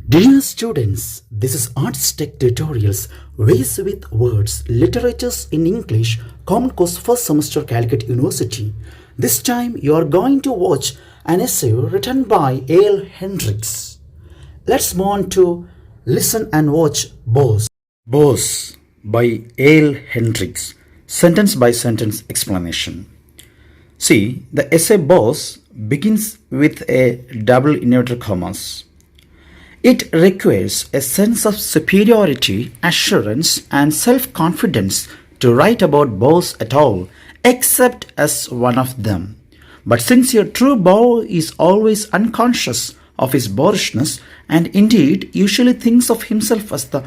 Dear students, this is Arts Tech Tutorials, Ways with Words, Literatures in English, Common Course First Semester Calicut University. This time you are going to watch an essay written by A.L. Hendricks. Let's move on to listen and watch Boss. Boss by A.L. Hendricks. Sentence by sentence explanation. See, the essay Boss begins with a double inverted commas. It requires a sense of superiority, assurance, and self-confidence to write about boss at all, except as one of them. But since your true boss is always unconscious of his boorishness, and indeed usually thinks of himself as the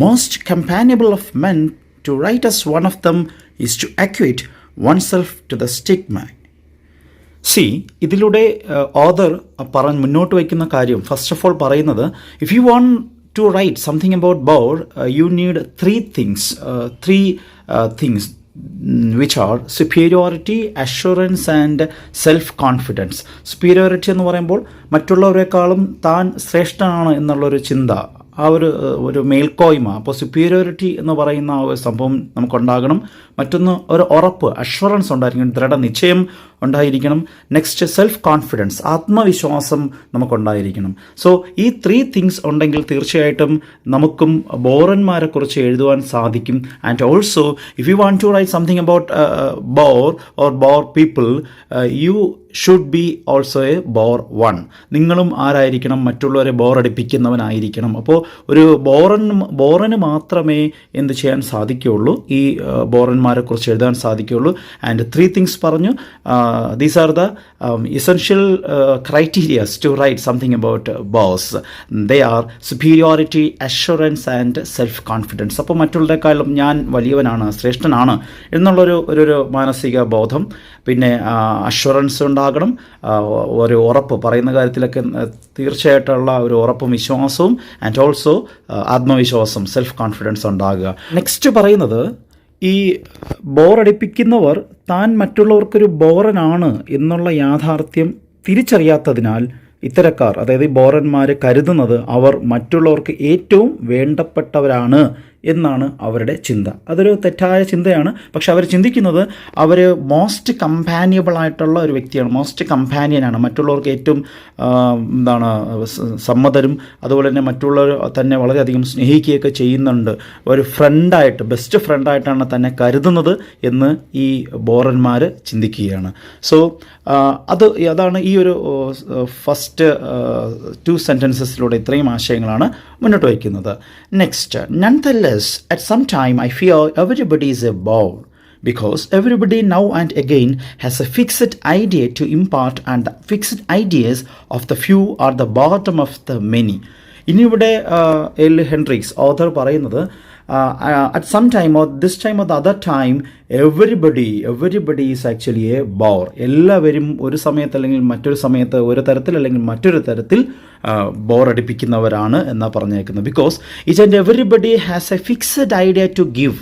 most companionable of men, to write as one of them is to acquit oneself to the stigma. സി ഇതിലൂടെ author മുന്നോട്ട് വയ്ക്കുന്ന കാര്യം first of all പറയുന്നത് if you want to write something about bore you need three things which are superiority, assurance and self-confidence. superiority എന്ന് പറയുമ്പോൾ മറ്റുള്ളവരെക്കാളും താൻ ശ്രേഷ്ഠനാണ് എന്നുള്ളൊരു ചിന്ത, ആ ഒരു മേൽക്കോയ്മ. അപ്പോൾ സുപ്പീരിയോറിറ്റി എന്ന് പറയുന്ന ആ ഒരു സംഭവം നമുക്കുണ്ടാകണം. മറ്റൊന്ന് ഒരു ഉറപ്പ്, അഷ്വറൻസ് ഉണ്ടായിരിക്കണം, ദൃഢനിശ്ചയം ഉണ്ടായിരിക്കണം. നെക്സ്റ്റ് സെൽഫ് കോൺഫിഡൻസ്, ആത്മവിശ്വാസം നമുക്കുണ്ടായിരിക്കണം. സോ ഈ ത്രീ തിങ്സ് ഉണ്ടെങ്കിൽ തീർച്ചയായിട്ടും നമുക്കും ബോറന്മാരെക്കുറിച്ച് എഴുതുവാൻ സാധിക്കും. And also if you want to write something about bore or bore people, you should be also a bore one. നിങ്ങളും ആരായിരിക്കണം? മറ്റുള്ളവരെ ബോറടിപ്പിക്കുന്നവനായിരിക്കണം. അപ്പോൾ ഒരു ബോറന് മാത്രമേ എന്ത് ചെയ്യാൻ സാധിക്കുകയുള്ളൂ, ഈ ബോറന്മാരെ കുറിച്ച് എഴുതാൻ സാധിക്കുകയുള്ളൂ. ആൻഡ് ത്രീ തിങ്സ് പറഞ്ഞു. These are the essential criteria to write something about boss. They are superiority, assurance and self-confidence. അപ്പോൾ മറ്റുള്ളവരെക്കാളും ഞാൻ വലിയവനാണ്, ശ്രേഷ്ഠനാണ് എന്നുള്ളൊരു മാനസിക ബോധം. പിന്നെ അഷ്വറൻസ് ഉണ്ടാകണം, ഒരു ഉറപ്പ്, പറയുന്ന കാര്യത്തിലൊക്കെ തീർച്ചയായിട്ടുള്ള ഒരു ഉറപ്പും വിശ്വാസവും. ആൻഡ് ഓൾസോ ആത്മവിശ്വാസം, സെൽഫ് കോൺഫിഡൻസ് ഉണ്ടാകുക. നെക്സ്റ്റ് പറയുന്നത്, ഈ ബോറടിപ്പിക്കുന്നവർ താൻ മറ്റുള്ളവർക്കൊരു ബോറനാണ് എന്നുള്ള യാഥാർത്ഥ്യം തിരിച്ചറിയാത്തതിനാൽ ഇത്തരക്കാർ, അതായത് ഈ ബോറന്മാർ കരുതുന്നത് അവർ മറ്റുള്ളവർക്ക് ഏറ്റവും വേണ്ടപ്പെട്ടവരാണ് എന്നാണ് അവരുടെ ചിന്ത. അതൊരു തെറ്റായ ചിന്തയാണ്. പക്ഷെ അവർ ചിന്തിക്കുന്നത് അവർ മോസ്റ്റ് കമ്പാനിയബിൾ ആയിട്ടുള്ള ഒരു വ്യക്തിയാണ്, മോസ്റ്റ് കമ്പാനിയനാണ്, മറ്റുള്ളവർക്ക് ഏറ്റവും സമ്മതരും അതുപോലെ തന്നെ മറ്റുള്ളവർ തന്നെ വളരെയധികം സ്നേഹിക്കുകയൊക്കെ ചെയ്യുന്നുണ്ട്, ഒരു ഫ്രണ്ടായിട്ട്, ബെസ്റ്റ് ഫ്രണ്ടായിട്ടാണ് തന്നെ കരുതുന്നത് എന്ന് ഈ ബോറന്മാർ ചിന്തിക്കുകയാണ്. സോ അതാണ് ഈ ഒരു ഫസ്റ്റ് ടു സെൻറ്റൻസസിലൂടെ ഇത്രയും ആശയങ്ങളാണ് മുന്നോട്ട് വയ്ക്കുന്നത്. Next, nonetheless, at some time I fear everybody is a bore, because everybody now and again has a fixed idea to impart, and the fixed ideas of the few are the bottom of the many. ഇനിയിവിടെ L Hendricks author പറയുന്നത്, at some time or this time or the other time everybody is actually a bore. എല്ലാവരും ഒരു സമയത്ത് അല്ലെങ്കിൽ മറ്റൊരു സമയത്ത് ഒരു തരത്തിൽ അല്ലെങ്കിൽ മറ്റൊരു തരത്തിൽ ബോറടിപ്പിക്കുന്നവരാണ് എന്നാണ് പറഞ്ഞേക്കുന്നത്. Because each and everybody has a fixed idea to give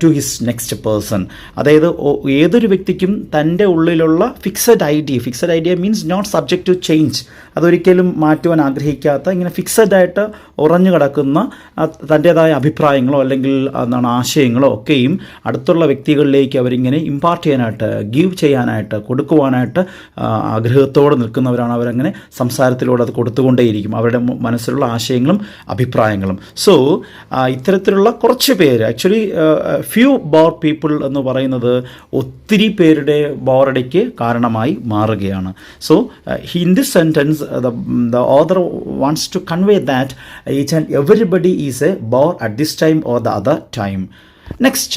to his next person. അതായത് ഏതൊരു വ്യക്തിക്കും തൻ്റെ ഉള്ളിലുള്ള fixed idea means not subject to change, അതൊരിക്കലും മാറ്റുവാൻ ആഗ്രഹിക്കാത്ത, ഇങ്ങനെ ഫിക്സഡ് ആയിട്ട് ഉറഞ്ഞു കിടക്കുന്ന തൻ്റേതായ അഭിപ്രായങ്ങളോ അല്ലെങ്കിൽ ആശയങ്ങളോ ഒക്കെയും അടുത്തുള്ള വ്യക്തികളിലേക്ക് അവരിങ്ങനെ ഇമ്പാർട്ട് ചെയ്യാനായിട്ട്, ഗീവ് ചെയ്യാനായിട്ട്, കൊടുക്കുവാനായിട്ട് ആഗ്രഹത്തോടെ നിൽക്കുന്നവരാണ്. അവരങ്ങനെ സംസാരത്തിലൂടെ അത് കൊടുത്തുകൊണ്ടേയിരിക്കും, അവരുടെ മനസ്സിലുള്ള ആശയങ്ങളും അഭിപ്രായങ്ങളും. സോ ഇത്തരത്തിലുള്ള കുറച്ച് പേര്, ആക്ച്വലി ഫ്യൂ ബോർ പീപ്പിൾ എന്ന് പറയുന്നത് ഒത്തിരി പേരുടെ ബോറടിക്ക് കാരണമായി മാറുകയാണ്. So in this sentence the author wants to convey that each and everybody is a bore at this time or the other time. Next,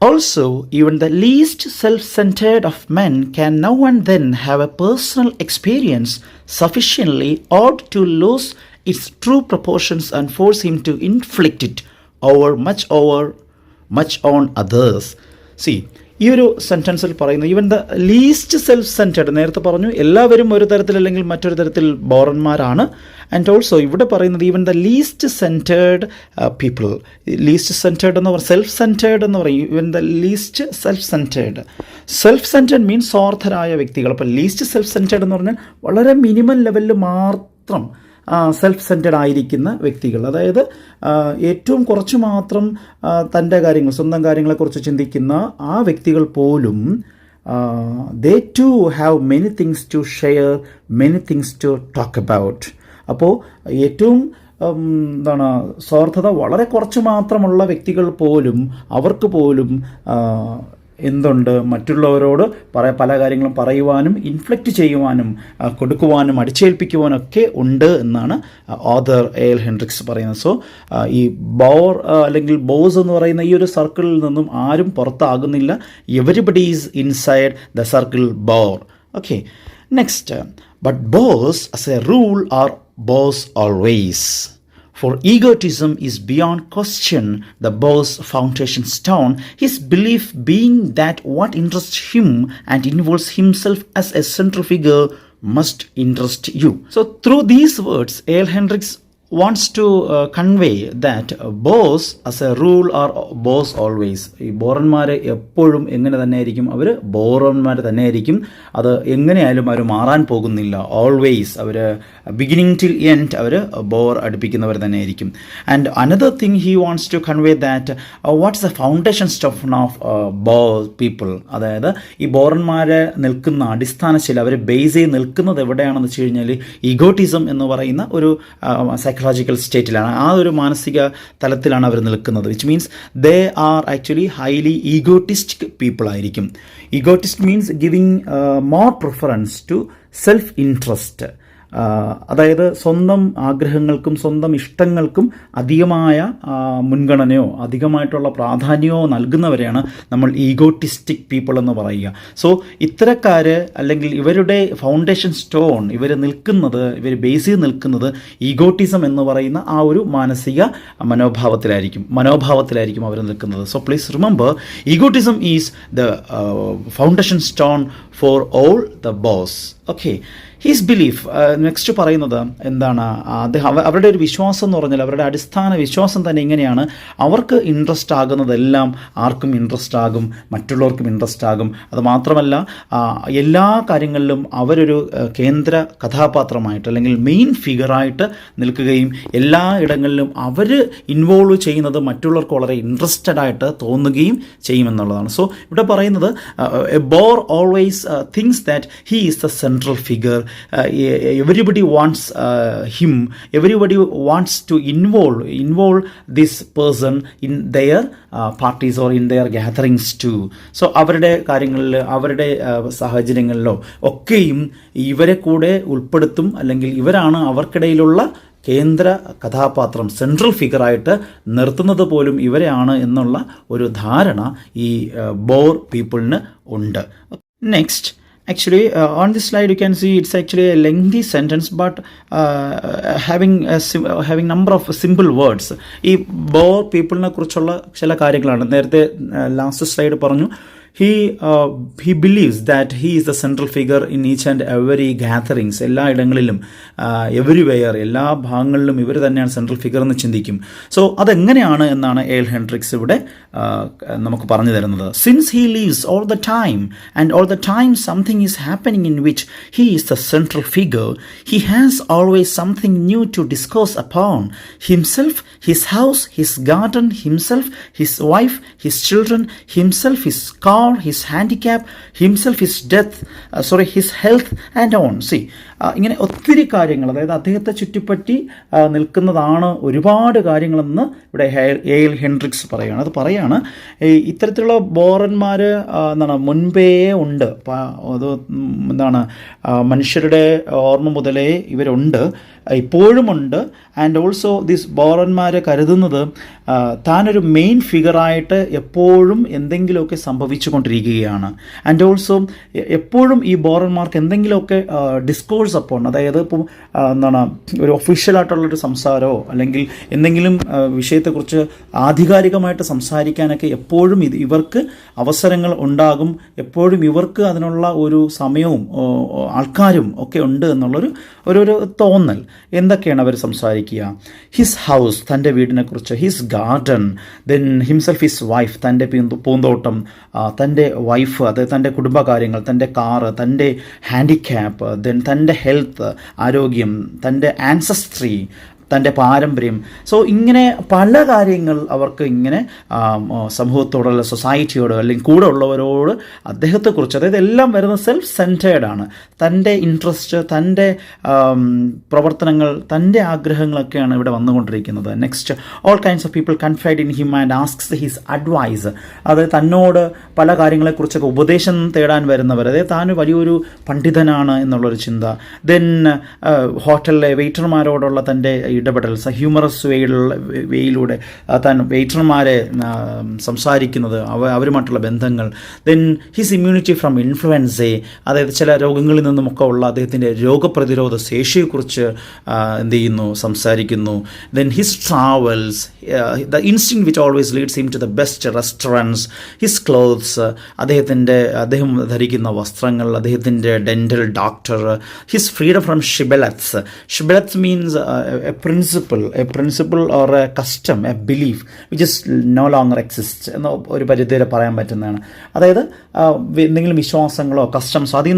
also even the least self-centered of men can now and then have a personal experience sufficiently odd to lose its true proportions and force him to inflict it much on others. See, ഈ ഒരു സെൻറ്റൻസിൽ പറയുന്നത് even the least self centered, നേരത്തെ പറഞ്ഞു എല്ലാവരും ഒരു തരത്തിൽ അല്ലെങ്കിൽ മറ്റൊരു തരത്തിൽ ബോറന്മാരാണ്. ആൻഡ് ഓൾസോ ഇവിടെ പറയുന്നത് even the least centred people, least centred എന്ന് പറയും, സെൽഫ് സെൻറ്റേഡ് എന്ന് പറയും, even the least self centred means സ്വാർത്ഥരായ വ്യക്തികൾ. അപ്പോൾ ലീസ്റ്റ് സെൽഫ് സെൻറ്റേഡ് എന്ന് പറഞ്ഞാൽ വളരെ മിനിമം ലെവലിൽ മാത്രം സെൽഫ് സെൻറ്റഡ് ആയിരിക്കുന്ന വ്യക്തികൾ, അതായത് ഏറ്റവും കുറച്ച് മാത്രം തൻ്റെ കാര്യങ്ങൾ, സ്വന്തം കാര്യങ്ങളെക്കുറിച്ച് ചിന്തിക്കുന്ന ആ വ്യക്തികൾ പോലും they too have many things to share, many things to talk about. അപ്പോൾ ഏറ്റവും സ്വാർത്ഥത വളരെ കുറച്ച് മാത്രമുള്ള വ്യക്തികൾ പോലും, അവർക്ക് പോലും എന്തുണ്ട്, മറ്റുള്ളവരോട് പല കാര്യങ്ങളും പറയുവാനും ഇൻഫ്ലക്റ്റ് ചെയ്യുവാനും കൊടുക്കുവാനും അടിച്ചേൽപ്പിക്കുവാനും ഒക്കെ ഉണ്ട് എന്നാണ് ഓഥർ എൽ ഹെൻഡ്രിക്സ് പറയുന്നത്. സോ ഈ ബോർ അല്ലെങ്കിൽ ബോസ് എന്ന് പറയുന്ന ഈ ഒരു സർക്കിളിൽ നിന്നും ആരും പുറത്താകുന്നില്ല. Everybody is inside the circle bore. Okay, next, but bores as a rule are bores always. For egotism is beyond question the boss foundation stone, his belief being that what interests him and involves himself as a central figure must interest you. So through these words, A.L. Hendricks wants to convey that boss as a rule are boss always. ഈ ബോറന്മാർ എപ്പോഴും എങ്ങനെ തന്നെ ആയിരിക്കും, അവർ ബോറന്മാർ തന്നെ ആയിരിക്കും. അത് എങ്ങനെയായാലും അവർ മാറാൻ പോകുന്നില്ല. ഓൾവേസ് അവർ ബിഗിനിങ് ടിൽ എൻഡ് അവർ ബോർ അടുപ്പിക്കുന്നവർ തന്നെ ആയിരിക്കും. And another thing he wants to convey that what's the foundation stuff of boss people. അതായത് ഈ ബോറന്മാരെ നിൽക്കുന്ന അടിസ്ഥാനശില, അവർ ബേസ് ചെയ്ത് നിൽക്കുന്നത് എവിടെയാണെന്ന് വെച്ച് കഴിഞ്ഞാൽ ഈഗോട്ടിസം എന്ന് പറയുന്ന ഒരു സൈക്കോളജിക്കൽ സ്റ്റേറ്റിലാണ്, ആ ഒരു മാനസിക തലത്തിലാണ് അവർ നിൽക്കുന്നത്. Which means they are actually highly egotistic people ആയിരിക്കും. Egotist means giving more preference to self interest. അതായത് സ്വന്തം ആഗ്രഹങ്ങൾക്കും സ്വന്തം ഇഷ്ടങ്ങൾക്കും അധികമായ മുൻഗണനയോ അധികമായിട്ടുള്ള പ്രാധാന്യമോ നൽകുന്നവരെയാണ് നമ്മൾ ഈഗോട്ടിസ്റ്റിക് പീപ്പിൾ എന്ന് പറയുക. സോ ഇത്തരക്കാർ അല്ലെങ്കിൽ ഇവരുടെ ഫൗണ്ടേഷൻ സ്റ്റോൺ, ഇവർ ബേസ് ചെയ്ത് നിൽക്കുന്നത് ഈഗോട്ടിസം എന്ന് പറയുന്ന ആ ഒരു മാനസിക മനോഭാവത്തിലായിരിക്കും അവർ നിൽക്കുന്നത്. So please remember, egotism is the foundation stone for all the boss. Okay, his belief. Next പറയുന്നത് എന്താണ്, അവരുടെ ഒരു വിശ്വാസം എന്ന് പറഞ്ഞാൽ അവരുടെ അടിസ്ഥാന വിശ്വാസം തന്നെ ഇങ്ങനെയാണ്: അവർക്ക് ഇൻട്രസ്റ്റ് ആകുന്നതെല്ലാം ആർക്കും ഇൻട്രസ്റ്റ് ആകും, മറ്റുള്ളവർക്കും ഇൻട്രസ്റ്റ് ആകും. അതുമാത്രമല്ല, എല്ലാ കാര്യങ്ങളിലും അവരൊരു കേന്ദ്ര കഥാപാത്രമായിട്ട് അല്ലെങ്കിൽ മെയിൻ ഫിഗറായിട്ട് നിൽക്കുകയും എല്ലാ ഇടങ്ങളിലും അവർ ഇൻവോൾവ് ചെയ്യുന്നത് മറ്റുള്ളവർക്ക് വളരെ ഇൻട്രസ്റ്റഡ് ആയിട്ട് തോന്നുകയും ചെയ്യുമെന്നുള്ളതാണ്. സോ ഇവിടെ പറയുന്നത് a bore always things that he is the central figure. Everybody wants him, everybody wants to involve this person in their parties or in their gatherings too. So അവരുടെ കാര്യങ്ങളിൽ, അവരുടെ സാഹചര്യങ്ങളിലോ ഒക്കെയും ഇവരെ കൂടെ ഉൾപ്പെടുത്തും, അല്ലെങ്കിൽ ഇവരാണ് അവർക്കിടയിലുള്ള കേന്ദ്ര കഥാപാത്രം, സെൻട്രൽ ഫിഗറായിട്ട് നിർത്തുന്നത് പോലും ഇവരെയാണ് എന്നുള്ള ഒരു ധാരണ ഈ ബോർ പീപ്പിളിന് ഉണ്ട്. Next, actually on this slide you can see it's actually a lengthy sentence but having number of simple words. ഈ ബോർ പീപ്പിളിനെ കുറിച്ചുള്ള ചില കാര്യങ്ങളാണ്. നേരത്തെ ലാസ്റ്റ് സ്ലൈഡ് പറഞ്ഞു, he believes that he is the central figure in each and every gatherings. എല്ലാ ഇടങ്ങളിലും, everywhere, എല്ലാ ഭാഗങ്ങളിലും ഇവർ തന്നെയാണ് സെൻട്രൽ ഫിഗർ എന്ന് ചിന്തിക്കും. സോ അതെങ്ങനെയാണ് എന്നാണ് എൽ ഹെൻഡ്രിക്സ് ഇവിടെ നമുക്ക് പറഞ്ഞു തരുന്നത്. Since he lives all the time and all the time something is happening in which he is the central figure, he has always something new to discourse upon himself, his house, his garden, himself, his wife, his children, himself, his car, his handicap, himself, his death, his health and on. See, ഇങ്ങനെ ഒത്തിരി കാര്യങ്ങൾ, അതായത് അദ്ദേഹത്തെ ചുറ്റിപ്പറ്റി നിൽക്കുന്നതാണ് ഒരുപാട് കാര്യങ്ങളെന്ന് ഇവിടെ എൽ ഹെൻഡ്രിക്സ് പറയുകയാണ്. അത് പറയാണ്, ഇത്തരത്തിലുള്ള ബോറന്മാർ മുൻപേ ഉണ്ട്. അത് മനുഷ്യരുടെ ഓർമ്മ മുതലേ ഇവരുണ്ട്, ഇപ്പോഴുമുണ്ട്. ആൻഡ് ഓൾസോ ദിസ് ബോറന്മാർ കരുതുന്നത് താനൊരു മെയിൻ ഫിഗറായിട്ട് എപ്പോഴും എന്തെങ്കിലുമൊക്കെ സംഭവിച്ചു കൊണ്ടിരിക്കുകയാണ്. ആൻഡ് ഓൾസോ എപ്പോഴും ഈ ബോറന്മാർക്ക് എന്തെങ്കിലുമൊക്കെ ഡിസ്കോഴ്സ് അപ്പോൺ, അതായത് ഇപ്പം ഒരു ഒഫീഷ്യലായിട്ടുള്ളൊരു സംസാരമോ അല്ലെങ്കിൽ എന്തെങ്കിലും വിഷയത്തെക്കുറിച്ച് ആധികാരികമായിട്ട് സംസാരിക്കാനൊക്കെ എപ്പോഴും ഇവർക്ക് അവസരങ്ങൾ ഉണ്ടാകും, എപ്പോഴും ഇവർക്ക് അതിനുള്ള ഒരു സമയവും ആൾക്കാരും ഒക്കെ ഉണ്ട് എന്നുള്ളൊരു ഒരു തോന്നൽ. എന്തൊക്കെയാണ് അവർ സംസാരിക്കുക? ഹിസ് ഹൗസ്, തൻ്റെ വീടിനെക്കുറിച്ച്, his garden, then himself, his wife, തൻ്റെ പൂന്തോട്ടം, തൻ്റെ വൈഫ്, അത് തൻ്റെ കുടുംബകാര്യങ്ങൾ, തൻ്റെ കാറ്, തൻ്റെ ഹാൻഡിക്യാപ്പ്, ദെൻ തൻ്റെ ഹെൽത്ത്, ആരോഗ്യം, തൻ്റെ ആൻസസ്ട്രി, തൻ്റെ പാരമ്പര്യം. സോ ഇങ്ങനെ പല കാര്യങ്ങൾ അവർക്ക് ഇങ്ങനെ സമൂഹത്തോടുള്ള സൊസൈറ്റിയോട് അല്ലെങ്കിൽ കൂടെ ഉള്ളവരോട് അദ്ദേഹത്തെക്കുറിച്ച്, അതായത് എല്ലാം വരുന്നത് സെൽഫ് സെൻറ്റേർഡാണ്. തൻ്റെ ഇൻട്രസ്റ്റ്, തൻ്റെ പ്രവർത്തനങ്ങൾ, തൻ്റെ ആഗ്രഹങ്ങളൊക്കെയാണ് ഇവിടെ വന്നുകൊണ്ടിരിക്കുന്നത്. Next, all kinds of people confide in him and asks his advice. അതായത് തന്നോട് പല കാര്യങ്ങളെക്കുറിച്ചൊക്കെ ഉപദേശം തേടാൻ വരുന്നവർ, അതായത് താൻ വലിയൊരു പണ്ഡിതനാണ് എന്നുള്ളൊരു ചിന്ത. ദെൻ ഹോട്ടലിലെ വെയിറ്റർമാരോടുള്ള തൻ്റെ ഇടപെടൽ, ഹ്യൂമറസ് വേയിലൂടെ താൻ വെയിറ്റർമാരെ സംസാരിക്കുന്നത്, അവരുമായിട്ടുള്ള ബന്ധങ്ങൾ. ദെൻ ഹിസ് ഇമ്മ്യൂണിറ്റി ഫ്രം ഇൻഫ്ലുവൻസേ, അതായത് ചില രോഗങ്ങളിൽ നിന്നുമൊക്കെ ഉള്ള അദ്ദേഹത്തിൻ്റെ രോഗപ്രതിരോധ ശേഷിയെക്കുറിച്ച് എന്ത് ചെയ്യുന്നു, സംസാരിക്കുന്നു. Then his travels, the instinct which always leads him to the best restaurants, his clothes, അദ്ദേഹം ധരിക്കുന്ന വസ്ത്രങ്ങൾ, അദ്ദേഹത്തിൻ്റെ dental doctor, his freedom from shibboleths. Shibboleths means a principle or a custom, a belief which is no longer exists എന്ന് ഒരു പരിധിവരെ പറയാൻ പറ്റുന്നതാണ്. അതായത് എന്തെങ്കിലും വിശ്വാസങ്ങളോ കസ്റ്റംസോ അതിൽ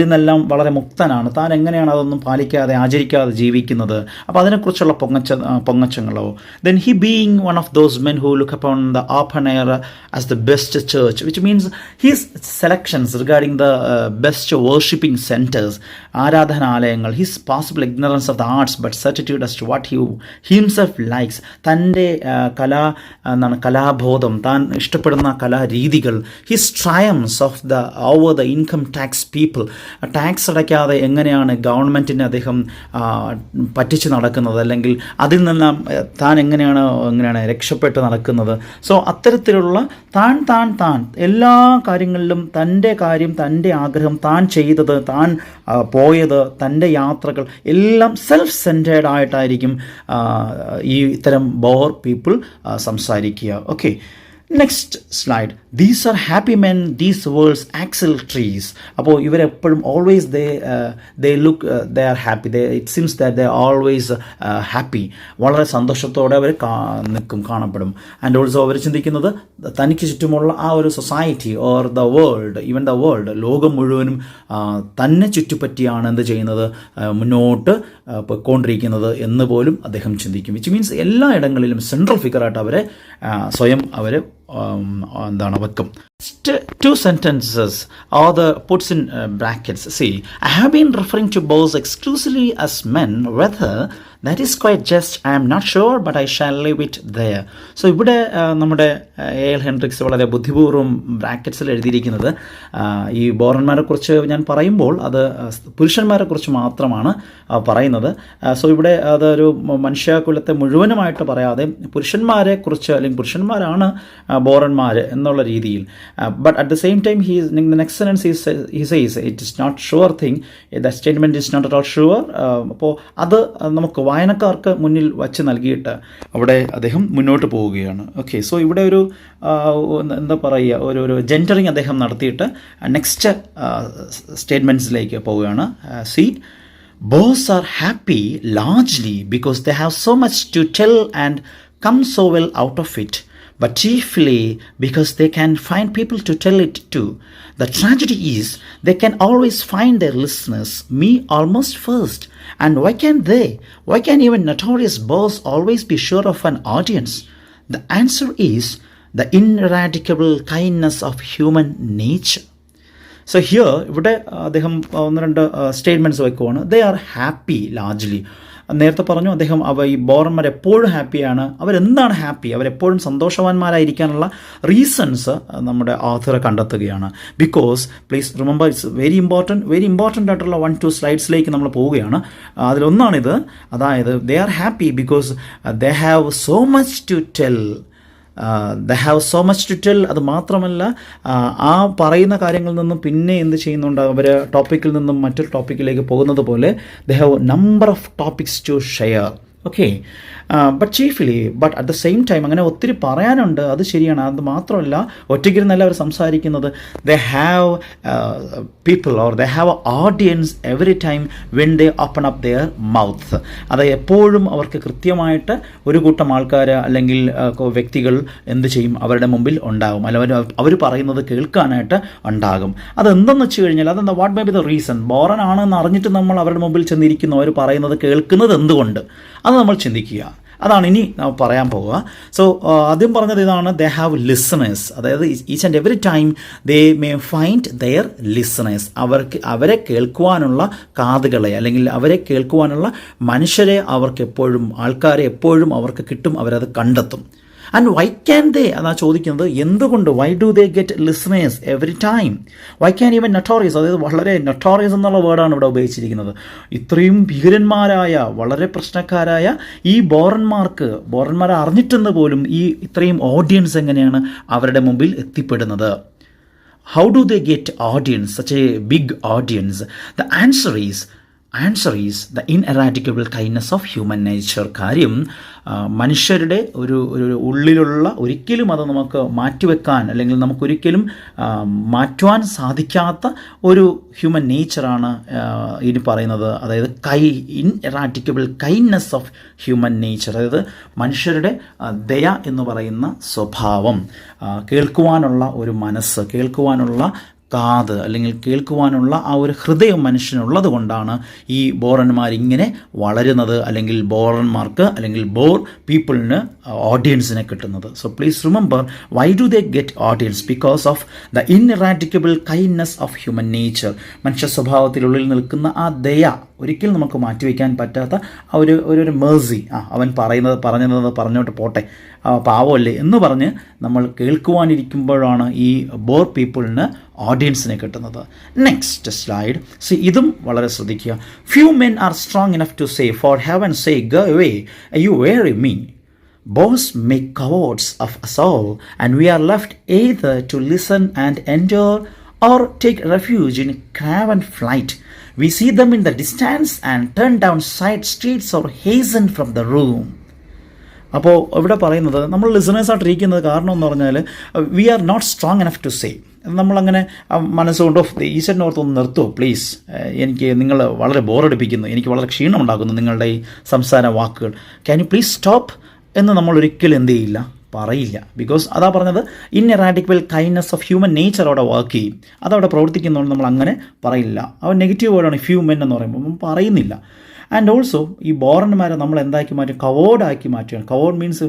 നിന്നെല്ലാം വളരെ മുക്തനാണ്. താൻ എങ്ങനെയാണ് അതൊന്നും പാലിക്കാതെ ആചരിക്കാതെ ജീവിക്കുന്നത്, അപ്പോൾ അതിനെക്കുറിച്ചുള്ള പൊങ്ങച്ചങ്ങളോ. Then he being one of those men who look upon the open air as the best church, which means his selections regarding the best worshipping centres, ആരാധനാലയങ്ങൾ, his possible ignorance of the arts but certitude as to what he himself likes, തൻ്റെ കലാബോധം, താൻ ഇഷ്ടപ്പെടുന്ന കലാരീതികൾ, his triumphs of the over the income tax people, tax അടയ്ക്കാതെ എങ്ങനെയാണ് ഗവൺമെൻറ്റിനെ അദ്ദേഹം പറ്റിച്ച് നടക്കുന്നത്, അല്ലെങ്കിൽ അതിൽ നിന്നെല്ലാം താൻ എങ്ങനെയാണ് രക്ഷപ്പെട്ട് നടക്കുന്നത്. സോ അത്തരത്തിലുള്ള താൻ എല്ലാ കാര്യങ്ങളിലും തൻ്റെ കാര്യം, തൻ്റെ ആഗ്രഹം, താൻ ചെയ്തത്, താൻ പോയത്, തൻ്റെ യാത്രകൾ എല്ലാം സെൽഫ് സെൻറ്റേർഡ് ആയിട്ടായിരിക്കും ഈ ഇത്തരം ബോർ പീപ്പിൾ സംസാരിക്കുക. Okay, next slide. These are happy men, these world's axle trees. അപ്പോൾ ഇവരെപ്പോഴും always they look they are happy, it seems that they always happy. വളരെ സന്തോഷത്തോടെ അവർ കാണപ്പെടും. ആൻഡ് ഓൾസോ അവർ ചിന്തിക്കുന്നത് തനിക്ക് ചുറ്റുമുള്ള ആ ഒരു society or the world, even the world, ലോകം മുഴുവനും തന്നെ ചുറ്റിപ്പറ്റിയാണ് എന്ത് ചെയ്യുന്നത്, മുന്നോട്ട് പോയിക്കൊണ്ടിരിക്കുന്നത് എന്ന് പോലും അദ്ദേഹം ചിന്തിക്കും. വിച്ച് മീൻസ് എല്ലാ ഇടങ്ങളിലും സെൻട്രൽ ഫിഗറായിട്ട് അവരെ സ്വയം വെക്കും. Two sentences or the puts in brackets. See, I have been referring to boys exclusively as men. Whether that is quite just, I am not sure, but I shall leave it there. So ഇവിടെ നമ്മുടെ L Hendricks വളരെ ബുദ്ധിപൂർവ്വം ബ്രാക്കറ്റ്സിൽ എഴുതിയിരിക്കുന്നത് ഈ ബോറന്മാരെ കുറിച്ച് ഞാൻ പറയുമ്പോൾ അത് പുരുഷന്മാരെ കുറിച്ച് മാത്രമാണ് പറയുന്നത്. സോ ഇവിടെ അതൊരു മനുഷ്യകുലത്തെ മുഴുവനുമായിട്ട് പറയാതെ പുരുഷന്മാരെ കുറിച്ച്, അല്ലെങ്കിൽ പുരുഷന്മാരാണ് ബോറന്മാർ എന്നുള്ള രീതിയിൽ. But at the same time, in the next sentence he says it is not sure thing. That statement is not at all sure. അപ്പോൾ അത് നമുക്ക് വായനക്കാർക്ക് മുന്നിൽ വച്ച് നൽകിയിട്ട് അവിടെ അദ്ദേഹം മുന്നോട്ട് പോവുകയാണ്. ഓക്കെ, സോ ഇവിടെ ഒരു എന്താ പറയുക, ഒരു ജെൻഡറിങ് അദ്ദേഹം നടത്തിയിട്ട് നെക്സ്റ്റ് സ്റ്റേറ്റ്മെൻറ്റ്സിലേക്ക് പോവുകയാണ്. C, boys are happy largely because they have so much to tell and come so well out of it, but chiefly because they can find people to tell it to. The tragedy is they can always find their listeners, me almost first. And why can't they? Why can even notorious bores always be sure of an audience? The answer is the ineradicable kindness of human nature. So here, ഇവിടെ അദ്ദേഹം ഒന്ന് രണ്ട് statements വയ്ക്കുവാണ്. They are happy largely. നേരത്തെ പറഞ്ഞു അദ്ദേഹം ഈ ബോറന്മാർ എപ്പോഴും ഹാപ്പിയാണ്. അവരെന്താണ് ഹാപ്പി, അവരെപ്പോഴും സന്തോഷവാന്മാരായിരിക്കാനുള്ള റീസൺസ് നമ്മുടെ ഓഥർ കണ്ടെത്തുകയാണ്. Because please remember, it's very important ആയിട്ടുള്ള 1-2 സ്ലൈഡ്സിലേക്ക് നമ്മൾ പോവുകയാണ്. അതിലൊന്നാണിത്. അതായത് they are happy because they have so much to tell. The have so much to tell. അത് മാത്രമല്ല, ആ പറയുന്ന കാര്യങ്ങളിൽ നിന്നും പിന്നെ എന്ത് ചെയ്യുന്നുണ്ട്, അവർ ടോപ്പിക്കിൽ നിന്നും മറ്റൊരു ടോപ്പിക്കിലേക്ക് പോകുന്നത് പോലെ the have number of topics to share. Okay, but at the same time അങ്ങനെ ഒത്തിരി പറയാനുണ്ട്, അത് ശരിയാണ്. അത് മാത്രമല്ല, ഒറ്റയ്ക്കിരുന്നല്ല അവർ സംസാരിക്കുന്നത്. They have people or they have a audience every time when they open up their mouth. അത് എപ്പോഴും അവർക്ക് കൃത്യമായിട്ട് ഒരു കൂട്ടം ആൾക്കാർ അല്ലെങ്കിൽ വ്യക്തികൾ എന്ത് ചെയ്യും, അവരുടെ മുമ്പിൽ ഉണ്ടാകും, അല്ലെങ്കിൽ അവർ പറയുന്നത് കേൾക്കാനായിട്ട് ഉണ്ടാകും. അതെന്തെന്ന് വെച്ച് കഴിഞ്ഞാൽ, അതെന്താ, what may be the reason? ബോറൻ ആണെന്ന് അറിഞ്ഞിട്ട് നമ്മൾ അവരുടെ മുമ്പിൽ ചെന്നിരിക്കുന്നു, അവർ പറയുന്നത് കേൾക്കുന്നത് എന്തുകൊണ്ട്, അത് നമ്മൾ ചിന്തിക്കുക. അതാണ് ഇനി പറയാൻ പോവുക. സോ ആദ്യം പറഞ്ഞത് ഇതാണ്, ദേ ഹാവ് ലിസണേഴ്സ്. അതായത് each and every time they may find their listeners. അവരെ കേൾക്കുവാനുള്ള കാതുകളെ, അല്ലെങ്കിൽ അവരെ കേൾക്കുവാനുള്ള മനുഷ്യരെ അവർക്ക് എപ്പോഴും, ആൾക്കാരെ എപ്പോഴും അവർക്ക് കിട്ടും, അവരത് കണ്ടെത്തും. ആൻഡ് വൈ ക്യാൻ ദേ, അതാ ചോദിക്കുന്നത്, എന്തുകൊണ്ട്? Why do they get listeners every time? Why can even notorious, അതായത് വളരെ നൊട്ടോറിയസ് എന്നുള്ള വേർഡാണ് ഇവിടെ ഉപയോഗിച്ചിരിക്കുന്നത്. ഇത്രയും ഭീകരന്മാരായ, വളരെ പ്രശ്നക്കാരായ ഈ ബോറന്മാരെ അറിഞ്ഞിട്ടെന്ന് പോലും ഈ ഇത്രയും ഓഡിയൻസ് എങ്ങനെയാണ് അവരുടെ മുമ്പിൽ എത്തിപ്പെടുന്നത്? How do they get audience, such a big audience? The answer is the ineradicable kindness of human nature. കാര്യം മനുഷ്യരുടെ ഒരു ഉള്ളിലുള്ള, ഒരിക്കലും അത് നമുക്ക് മാറ്റിവെക്കാൻ, അല്ലെങ്കിൽ നമുക്കൊരിക്കലും മാറ്റുവാൻ സാധിക്കാത്ത ഒരു ഹ്യൂമൻ നേച്ചറാണ് ഇനി പറയുന്നത്. അതായത് ഇൻഎറാഡിക്കബിൾ കൈൻഡ്നെസ് ഓഫ് ഹ്യൂമൻ നേച്ചർ, അതായത് മനുഷ്യരുടെ ദയ എന്ന് പറയുന്ന സ്വഭാവം, കേൾക്കുവാനുള്ള ഒരു മനസ്സ്, കേൾക്കുവാനുള്ള കാത്, അല്ലെങ്കിൽ കേൾക്കുവാനുള്ള ആ ഒരു ഹൃദയം മനുഷ്യനുള്ളത് കൊണ്ടാണ് ഈ ബോറന്മാരിങ്ങനെ വളരുന്നത്, അല്ലെങ്കിൽ ബോറന്മാർക്ക്, അല്ലെങ്കിൽ ബോർ പീപ്പിളിന് ഓഡിയൻസിനെ കിട്ടുന്നത്. So please remember, why do they get audience? Because of the ineradicable kindness of human nature. മനുഷ്യ സ്വഭാവത്തിനുള്ളിൽ നിൽക്കുന്ന ആ ദയ, ഒരിക്കലും നമുക്ക് മാറ്റിവെക്കാൻ പറ്റാത്ത ആ ഒരു മേഴ്സി. അവൻ പറഞ്ഞോട്ട് പോട്ടെ, പാവമല്ലേ എന്ന് പറഞ്ഞ് നമ്മൾ കേൾക്കുവാനിരിക്കുമ്പോഴാണ് ഈ ബോർ പീപ്പിളിന് ഓഡിയൻസിനെ കിട്ടുന്നത്. Next slide. ഇതും വളരെ ശ്രദ്ധിക്കുക. Few men are strong enough to say, for heaven say go away, you weary me. Boss make cowards of us all, and we are left either to listen and endure, or take refuge in craven flight. We see them in the distance and turn down side streets or hasten from the room. അപ്പോൾ ഇവിടെ പറയുന്നത്, നമ്മൾ ലിസണേഴ്സായിട്ടിരിക്കുന്നത് കാരണം എന്ന് പറഞ്ഞാൽ, we are not strong enough to say. നമ്മളങ്ങനെ മനസ്സുകൊണ്ട് ഈശ്വരനോർത്ത് ഒന്ന് നിർത്തുമോ പ്ലീസ്, എനിക്ക് നിങ്ങൾ വളരെ ബോറടിപ്പിക്കുന്നു, എനിക്ക് വളരെ ക്ഷീണമുണ്ടാക്കുന്നു നിങ്ങളുടെ ഈ സംസാര വാക്കുകൾ, ക്യാൻ യു പ്ലീസ് സ്റ്റോപ്പ് എന്ന് നമ്മൾ ഒരിക്കലും എന്ത് ചെയ്യില്ല, പറയില്ല. ബിക്കോസ് അതാ പറഞ്ഞത്, ഇൻഎറാഡിക്കബിൾ കൈൻഡ്നെസ് ഓഫ് ഹ്യൂമൻ നേച്ചർ അവിടെ വർക്ക് ചെയ്യും, അതവിടെ പ്രവർത്തിക്കുന്നതുകൊണ്ട് നമ്മൾ അങ്ങനെ പറയില്ല. അവൻ നെഗറ്റീവ് വേർഡാണ് ഫ്യൂ മെൻ എന്ന് പറയുമ്പോൾ, നമ്മൾ പറയുന്നില്ല. ആൻഡ് ഓൾസോ ഈ ബോറന്മാരെ നമ്മൾ എന്താക്കി മാറ്റും? കവേർഡാക്കി മാറ്റുകയാണ്. കവേർഡ് മീൻസ്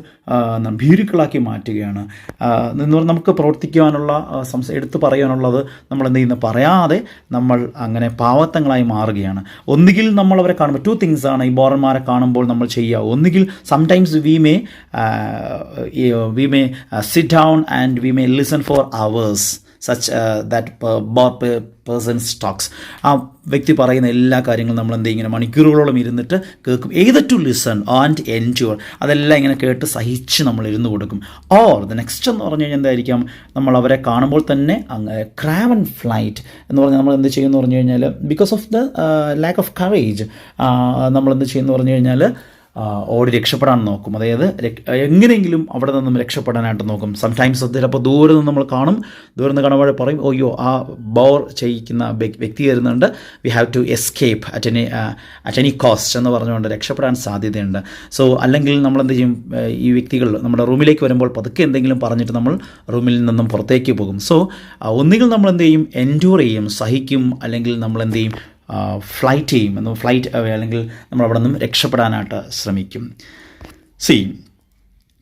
ഭീരുക്കളാക്കി മാറ്റുകയാണ് എന്ന് പറഞ്ഞാൽ, നമുക്ക് പ്രവർത്തിക്കുവാനുള്ള, എടുത്തു പറയാനുള്ളത് നമ്മൾ എന്ത് ചെയ്യുന്നു, പറയാതെ നമ്മൾ അങ്ങനെ പാവത്തങ്ങളായി മാറുകയാണ്. ഒന്നുകിൽ നമ്മൾ അവരെ കാണുമ്പോൾ, 2 things ആണ് ഈ ബോറന്മാരെ കാണുമ്പോൾ നമ്മൾ ചെയ്യുക. ഒന്നുകിൽ sometimes we may sit down and we may listen for hours, such that persons talks. ആ വ്യക്തി പറയുന്ന എല്ലാ കാര്യങ്ങളും നമ്മൾ എന്ത് ഇങ്ങനെ മണിക്കൂറുകളോളം ഇരുന്നിട്ട് കേൾക്കും. ഏത് ടു ലിസൺ ആൻഡ് എൻജോയ്, അതെല്ലാം ഇങ്ങനെ കേട്ട് സഹിച്ച് നമ്മൾ ഇരുന്ന് കൊടുക്കും. ഓർ ദ നെക്സ്റ്റ് എന്ന് പറഞ്ഞു കഴിഞ്ഞാൽ എന്തായിരിക്കാം, നമ്മൾ അവരെ കാണുമ്പോൾ തന്നെ ക്രാവൻ ഫ്ലൈറ്റ് എന്ന് പറഞ്ഞാൽ നമ്മൾ എന്ത് ചെയ്യുമെന്ന് പറഞ്ഞു കഴിഞ്ഞാൽ, because of the lack of courage നമ്മൾ എന്ത് ചെയ്യുമെന്ന് പറഞ്ഞു കഴിഞ്ഞാൽ, ഓടി രക്ഷപ്പെടാൻ നോക്കും. അതായത് എങ്ങനെയെങ്കിലും അവിടെ നിന്നും രക്ഷപ്പെടാനായിട്ട് നോക്കും. സംടൈംസ് ചിലപ്പോൾ ദൂരെ നിന്ന് നമ്മൾ കാണും, ദൂരെ നിന്ന് കാണുമ്പോൾ പറയും, ഓയ്യോ ആ ബോർ ചെയ്യിക്കുന്ന വ്യക്തി വരുന്നുണ്ട്, we have to escape at any cost എന്ന് പറഞ്ഞുകൊണ്ട് രക്ഷപ്പെടാൻ സാധ്യതയുണ്ട്. സോ അല്ലെങ്കിൽ നമ്മൾ എന്ത് ചെയ്യും, ഈ വ്യക്തികൾ നമ്മുടെ റൂമിലേക്ക് വരുമ്പോൾ പതുക്കെ എന്തെങ്കിലും പറഞ്ഞിട്ട് നമ്മൾ റൂമിൽ നിന്നും പുറത്തേക്ക് പോകും. സോ ഒന്നുകിൽ നമ്മൾ എന്ത് ചെയ്യും, എൻഡ്യൂർ ചെയ്യും, സഹിക്കും, അല്ലെങ്കിൽ നമ്മൾ എന്ത് ചെയ്യും, ഫ്ലൈറ്റ് ചെയ്യും, അല്ലെങ്കിൽ നമ്മൾ അവിടെ നിന്നും രക്ഷപ്പെടാനായിട്ട് ശ്രമിക്കും. C,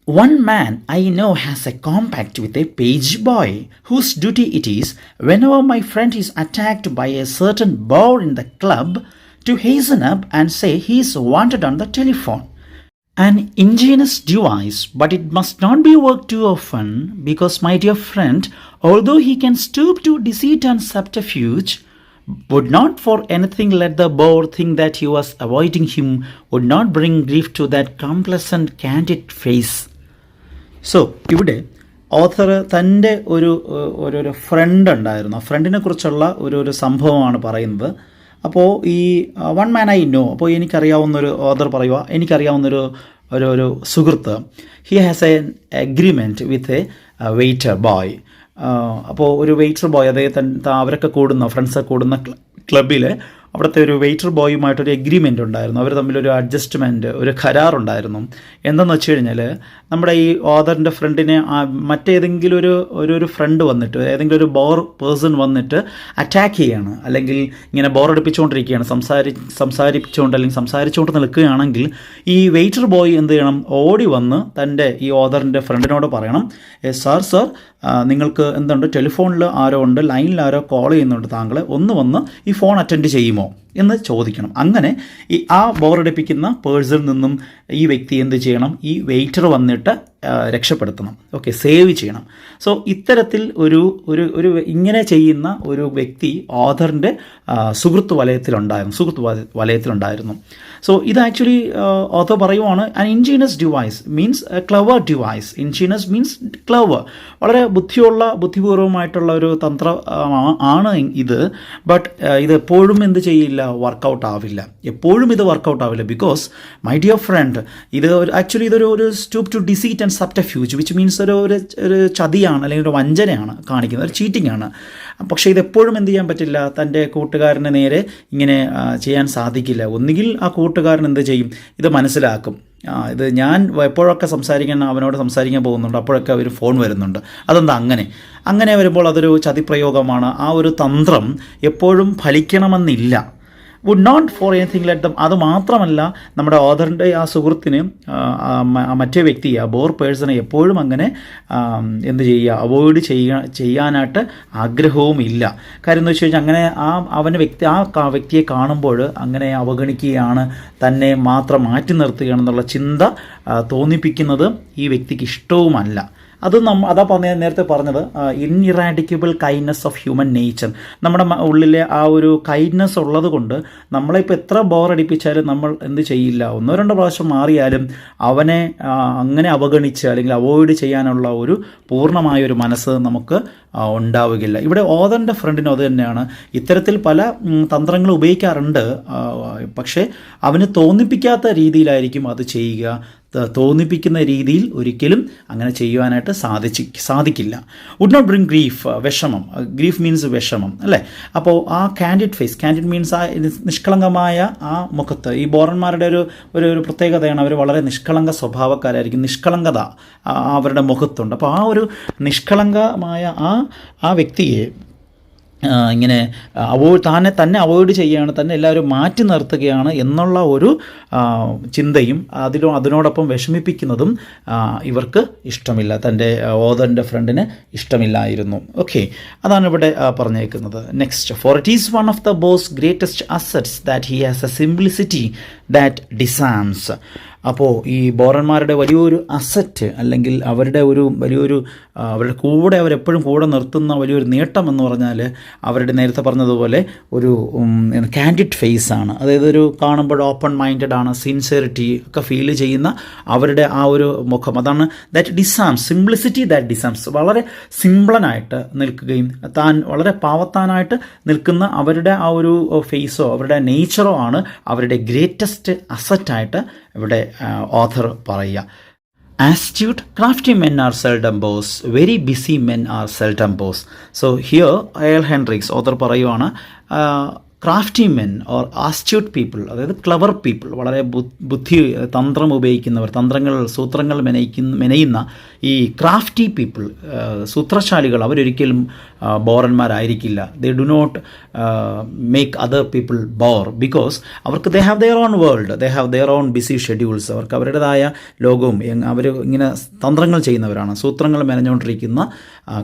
one man I know has a compact with a page boy whose duty it is, whenever my friend is attacked by a certain bore in the club, to hasten up and say he is wanted on the telephone. An ingenious device, but it must not be worked too often, because my dear friend, although he can stoop to deceit and subterfuge, would not for anything let the bore think that he was avoiding him, would not bring grief to that complacent candid face. So ഇവിടെ author തൻ്റെ ഒരു front ഉണ്ടായിരുന്നു, ആ ഫ്രണ്ടിനെ കുറിച്ചുള്ള ഒരു സംഭവമാണ് പറയുന്നത്. അപ്പോൾ ഈ വൺ മാൻ ഐ നോ, അപ്പോൾ എനിക്കറിയാവുന്നൊരു ഓദർ പറയുക, എനിക്കറിയാവുന്നൊരു ഒരു സുഹൃത്ത്, he has N agreement with a waiter boy. അപ്പോൾ ഒരു വെയ്റ്റർ ബോയ്, അവരൊക്കെ കൂടുന്ന ഫ്രണ്ട്സൊക്കെ കൂടുന്ന ക്ലബ്ബിൽ അവിടുത്തെ ഒരു വെയ്റ്റർ ബോയുമായിട്ടൊരു എഗ്രിമെൻ്റ് ഉണ്ടായിരുന്നു. അവർ തമ്മിലൊരു അഡ്ജസ്റ്റ്മെൻറ്റ്, ഒരു കരാറുണ്ടായിരുന്നു. എന്തെന്ന് വെച്ച് കഴിഞ്ഞാൽ, നമ്മുടെ ഈ ഓദറിൻ്റെ ഫ്രണ്ടിനെ മറ്റേതെങ്കിലും ഒരു ഫ്രണ്ട് വന്നിട്ട്, ഏതെങ്കിലും ഒരു പേഴ്സൺ വന്നിട്ട് അറ്റാക്ക് ചെയ്യാണ്, അല്ലെങ്കിൽ ഇങ്ങനെ ബോറടിപ്പിച്ചുകൊണ്ടിരിക്കുകയാണ്, സംസാരിച്ചുകൊണ്ട് അല്ലെങ്കിൽ സംസാരിച്ചുകൊണ്ട് നിൽക്കുകയാണെങ്കിൽ, ഈ വെയ്റ്റർ ബോയ് എന്ത് ചെയ്യണം, ഓടി വന്ന് തൻ്റെ ഈ ഓദറിൻ്റെ ഫ്രണ്ടിനോട് പറയണം, സാർ നിങ്ങൾക്ക് എന്തുണ്ട്, ടെലിഫോണിൽ ആരോ ഉണ്ട്, ലൈനിൽ ആരോ കോൾ ചെയ്യുന്നുണ്ട്, താങ്കളെ ഒന്ന് വന്ന് ഈ ഫോൺ അറ്റൻഡ് ചെയ്യുമോ എന്ന് ചോദിക്കണം. അങ്ങനെ ആ ബോറടിപ്പിക്കുന്ന പേഴ്സണിൽ നിന്നും ഈ വ്യക്തി എന്ത് ചെയ്യണം, ഈ വെയിറ്റർ വന്നിട്ട് രക്ഷപ്പെടുത്തണം. ഓക്കെ, സേവ് ചെയ്യണം. സോ ഇത്തരത്തിൽ ഒരു ഇങ്ങനെ ചെയ്യുന്ന ഒരു വ്യക്തി ഓഥറിൻ്റെ സുഹൃത്ത് വലയത്തിലുണ്ടായിരുന്നു. സോ ഇത് ആക്ച്വലി ഓഥർ പറയുവാണ്, an ingenious device means a clever device. Ingenious means clever, വളരെ ബുദ്ധിപൂർവമായിട്ടുള്ള ഒരു തന്ത്രം ആണ് ഇത്. ബട്ട് ഇത് എപ്പോഴും എന്ത് ചെയ്യില്ല, വർക്കൗട്ട് ആവില്ല, എപ്പോഴും ഇത് വർക്കൗട്ട് ആവില്ല. ബിക്കോസ് മൈ ഡിയർ ഫ്രണ്ട്, ഇത് ആക്ച്വലി ഇതൊരു stoop to deceit and subterfuge, which means ഒരു ചതിയാണ്, അല്ലെങ്കിൽ ഒരു വഞ്ചനയാണ് കാണിക്കുന്നത്, ഒരു ചീറ്റിംഗ് ആണ്. പക്ഷേ ഇതെപ്പോഴും എന്ത് ചെയ്യാൻ പറ്റില്ല, തൻ്റെ കൂട്ടുകാരന് നേരെ ഇങ്ങനെ ചെയ്യാൻ സാധിക്കില്ല. ഒന്നുകിൽ ആ കൂട്ടുകാരൻ എന്ത് ചെയ്യും, ഇത് മനസ്സിലാക്കും, ഇത് ഞാൻ എപ്പോഴൊക്കെ അവനോട് സംസാരിക്കാൻ പോകുന്നുണ്ട്, അപ്പോഴൊക്കെ ഒരു ഫോൺ വരുന്നുണ്ട്, അതെന്താ അങ്ങനെ വരുമ്പോൾ അതൊരു ചതിപ്രയോഗമാണ്. ആ ഒരു തന്ത്രം എപ്പോഴും ഫലിക്കണമെന്നില്ല. Would not for anything let them. അത് മാത്രമല്ല, നമ്മുടെ ഓഥറിൻ്റെ ആ സുഹൃത്തിന് മറ്റേ വ്യക്തി, ആ ബോർ പേഴ്സണെ എപ്പോഴും അങ്ങനെ എന്ത് ചെയ്യുക, അവോയ്ഡ് ചെയ്യാനായിട്ട് ആഗ്രഹവും ഇല്ല. കാര്യം എന്ന് വെച്ച് കഴിഞ്ഞാൽ, അങ്ങനെ ആ വ്യക്തിയെ കാണുമ്പോൾ അങ്ങനെ അവഗണിക്കുകയാണ്, തന്നെ മാത്രം മാറ്റി നിർത്തുകയാണെന്നുള്ള ചിന്ത തോന്നിപ്പിക്കുന്നത് ഈ വ്യക്തിക്ക് ഇഷ്ടവുമല്ല. അതാ നേരത്തെ പറഞ്ഞത്, ഇൻഇറാഡിക്കബിൾ കൈൻഡ്നെസ് ഓഫ് ഹ്യൂമൻ നേച്ചർ. നമ്മുടെ ഉള്ളിലെ ആ ഒരു കൈൻഡ്നെസ് ഉള്ളത് കൊണ്ട് നമ്മളിപ്പോൾ എത്ര ബോറടിപ്പിച്ചാലും നമ്മൾ എന്ത് ചെയ്യില്ല, 1-2 പ്രാവശ്യം മാറിയാലും അവനെ അങ്ങനെ അവഗണിച്ച് അല്ലെങ്കിൽ അവോയ്ഡ് ചെയ്യാനുള്ള ഒരു പൂർണ്ണമായൊരു മനസ്സ് നമുക്ക് ഉണ്ടാവുകയില്ല. ഇവിടെ ഓഥറിൻ്റെ ഫ്രണ്ടിനും അത് തന്നെയാണ്. ഇത്തരത്തിൽ പല തന്ത്രങ്ങൾ ഉപയോഗിക്കാറുണ്ട്, പക്ഷേ അവന് തോന്നിപ്പിക്കാത്ത രീതിയിലായിരിക്കും അത് ചെയ്യുക. തോന്നിപ്പിക്കുന്ന രീതിയിൽ ഒരിക്കലും അങ്ങനെ ചെയ്യുവാനായിട്ട് സാധിക്കില്ല. വുഡ് നോട്ട് ബ്രിങ് വിഷമം. ഗ്രീഫ് മീൻസ് വിഷമം അല്ലേ. അപ്പോൾ ആ കാൻഡിഡ് മീൻസ് ആ നിഷ്കളങ്കമായ ആ മുഖത്ത്, ഈ ബോറന്മാരുടെ ഒരു പ്രത്യേകതയാണ്, അവർ വളരെ നിഷ്കളങ്ക സ്വഭാവക്കാരായിരിക്കും. നിഷ്കളങ്കത അവരുടെ മുഖത്തുണ്ട്. അപ്പോൾ ആ ഒരു നിഷ്കളങ്കമായ ആ വ്യക്തിയെ ഇങ്ങനെ തന്നെ അവോയ്ഡ് ചെയ്യുകയാണ്, തന്നെ എല്ലാവരും മാറ്റി നിർത്തുകയാണ് എന്നുള്ള ഒരു ചിന്തയും അതിനോടൊപ്പം വിഷമിപ്പിക്കുന്നതും ഇവർക്ക് ഇഷ്ടമില്ല, തൻ്റെ ഓഥറിൻ്റെ ഫ്രണ്ടിന് ഇഷ്ടമില്ലായിരുന്നു. ഓക്കെ, അതാണ് ഇവിടെ പറഞ്ഞേക്കുന്നത്. Next, for it is one of the bore's greatest assets that he has a simplicity that disarms. അപ്പോൾ ഈ ബോറന്മാരുടെ വലിയൊരു അസറ്റ്, അല്ലെങ്കിൽ അവരുടെ അവരെപ്പോഴും കൂടെ നിർത്തുന്ന വലിയൊരു നേട്ടം എന്ന് പറഞ്ഞാൽ, അവരുടെ നേരത്തെ പറഞ്ഞതുപോലെ ഒരു കാൻഡിഡ് ഫേസ് ആണ്. അതായത് ഒരു കാണുമ്പോൾ ഓപ്പൺ മൈൻഡഡ് ആണ്, സിൻസിയറിറ്റി ഒക്കെ ഫീൽ ചെയ്യുന്ന അവരുടെ ആ ഒരു മുഖം, അതാണ് ദാറ്റ് ഡിസാംസ്, സിംപ്ലിസിറ്റി ദാറ്റ് ഡിസാംസ്. വളരെ സിംപിളനായിട്ട് നിൽക്കുകയും താൻ വളരെ പാവത്താനായിട്ട് നിൽക്കുന്ന അവരുടെ ആ ഒരു ഫേസോ അവരുടെ നേച്ചറോ ആണ് അവരുടെ ഗ്രേറ്റസ്റ്റ് അസറ്റായിട്ട് ഇവിടെ ഓഥർ പറയുക. Astute, crafty men are seldom boss. Very busy men are seldom boss. So here, A.L. Hendricks, author പറയുവാണ്, ക്രാഫ്റ്റി മെൻ ഓർ ആസ്റ്റ്യൂട്ട് പീപ്പിൾ, അതായത് ക്ലവർ പീപ്പിൾ, വളരെ തന്ത്രം ഉപയോഗിക്കുന്നവർ, സൂത്രങ്ങൾ മെനയുന്ന ഈ ക്രാഫ്റ്റി പീപ്പിൾ, സൂത്രശാലികൾ, അവരൊരിക്കലും ബോറന്മാരായിരിക്കില്ല. They do not make other people bore, because അവർക്ക് they have their own world, they have their own busy schedules. അവർക്ക് അവരുടേതായ ലോകവും, അവർ ഇങ്ങനെ തന്ത്രങ്ങൾ ചെയ്യുന്നവരാണ്, സൂത്രങ്ങൾ മെനഞ്ഞുകൊണ്ടിരിക്കുന്ന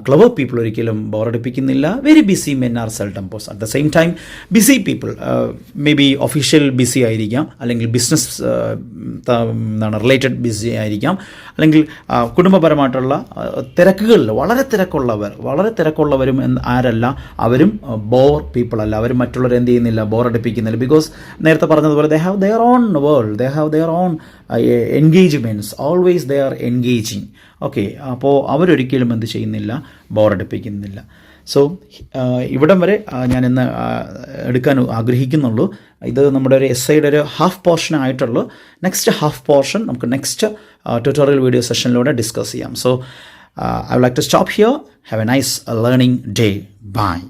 ക്ലവർ പീപ്പിൾ ഒരിക്കലും ബോറടിപ്പിക്കുന്നില്ല. Very busy men are seldom bores. At the same time busy people, may be official busy ആയിരിക്കാം, അല്ലെങ്കിൽ ബിസിനസ് റിലേറ്റഡ് ബിസി ആയിരിക്കാം, അല്ലെങ്കിൽ കുടുംബപരമായിട്ടുള്ള തിരക്കുകളിൽ വളരെ തിരക്കുള്ളവരും ആരല്ല, അവരും ബോർ പീപ്പിൾ അല്ല. അവരും മറ്റുള്ളവർ എന്ത് ചെയ്യുന്നില്ല, ബോറടിപ്പിക്കുന്നില്ല. ബിക്കോസ് നേരത്തെ പറഞ്ഞതുപോലെ ദേ have their own world, they have their on engagements always they are engaging. Okay, അപ്പോൾ അവരൊരിക്കലും എന്ത് ചെയ്യുന്നില്ല, ബോറടിപ്പിക്കുന്നില്ല. സോ ഇവിടം വരെ ഞാൻ ഇന്ന് എടുക്കാൻ ആഗ്രഹിക്കുന്നുള്ളൂ. ഇത് നമ്മുടെ ഒരു എസ്ഐയുടെ ഒരു ഹാഫ് പോർഷൻ ആയിട്ടുള്ളൂ. നെക്സ്റ്റ് ഹാഫ് പോർഷൻ നമുക്ക് നെക്സ്റ്റ് ട്യൂട്ടോറിയൽ വീഡിയോ സെഷനിലൂടെ ഡിസ്കസ് ചെയ്യാം. So I would like to stop here. Have a nice learning day. Bye.